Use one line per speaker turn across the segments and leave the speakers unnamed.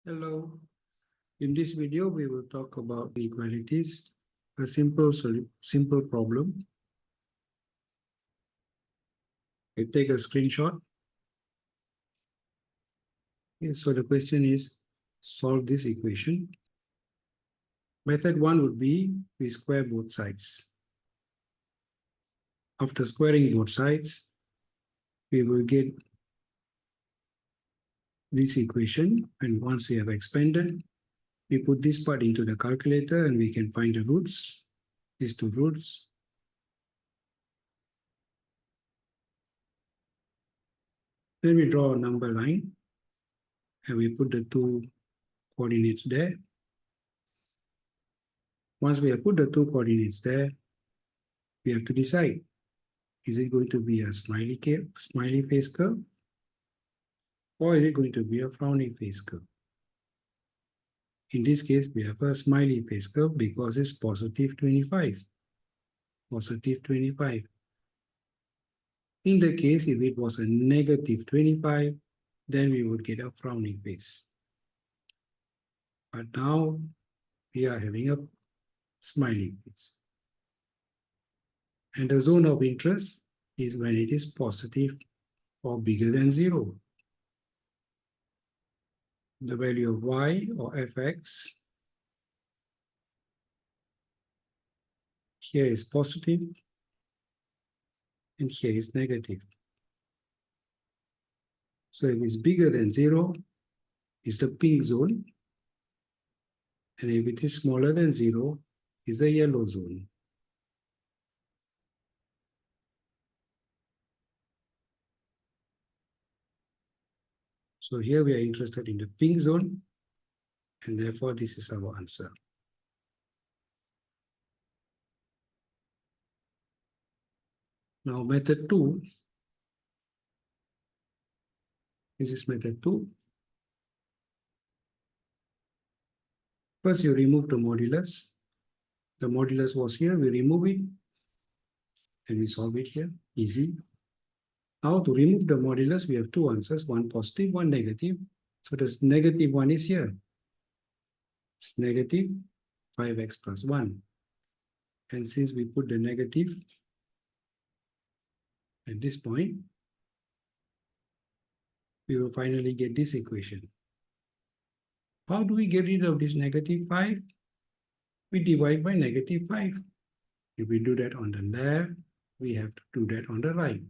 Hello. In this video, we will talk about inequalities, a simple problem. You take a screenshot. Okay, so the question is, solve this equation. Method 1 would be we square both sides. After squaring both sides, we will get this equation, and once we have expanded, we put this part into the calculator and we can find the roots, these two roots. Then we draw a number line and we put the two coordinates there. Once we have put the two coordinates there, we have to decide, is it going to be a smiley face curve, or is it going to be a frowning face curve? In this case, we have a smiley face curve because it's positive 25. Positive 25. In the case, if it was a negative 25, then we would get a frowning face. But now we are having a smiley face. And the zone of interest is when it is positive or bigger than 0. The value of y or fx here is positive and here is negative. So if it's bigger than 0, it's the pink zone. And if it is smaller than 0, it's the yellow zone. So here we are interested in the pink zone, and therefore this is our answer. Now method 2, this is method 2. First you remove the modulus. The modulus was here, we remove it, and we solve it here, easy. Now to remove the modulus, we have two answers, one positive, one negative. So this negative one is here. It's negative 5x plus 1. And since we put the negative at this point, we will finally get this equation. How do we get rid of this negative 5? We divide by negative 5. If we do that on the left, we have to do that on the right.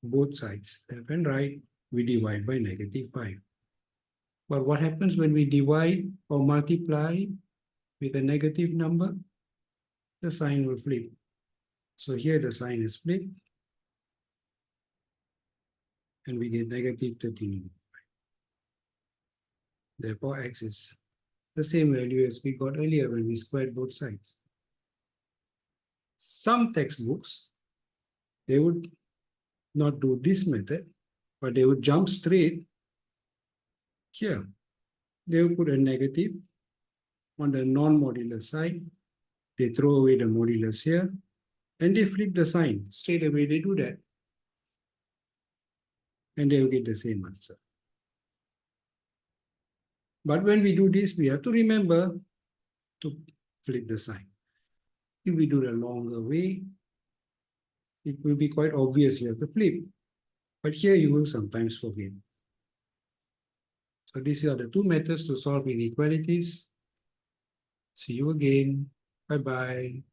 Both sides, left and right, we divide by negative 5. But what happens when we divide or multiply with a negative number? The sign will flip. So here the sign is flipped, and we get negative 13. Therefore, x is the same value as we got earlier when we squared both sides. Some textbooks, they would not do this method, but they would jump straight here. They will put a negative on the non-modular side. They throw away the modulus here, and they flip the sign. Straight away they do that. And they will get the same answer. But when we do this, we have to remember to flip the sign. If we do the longer way, it will be quite obvious you have to flip. But here you will sometimes forget. So these are the two methods to solve inequalities. See you again. Bye-bye.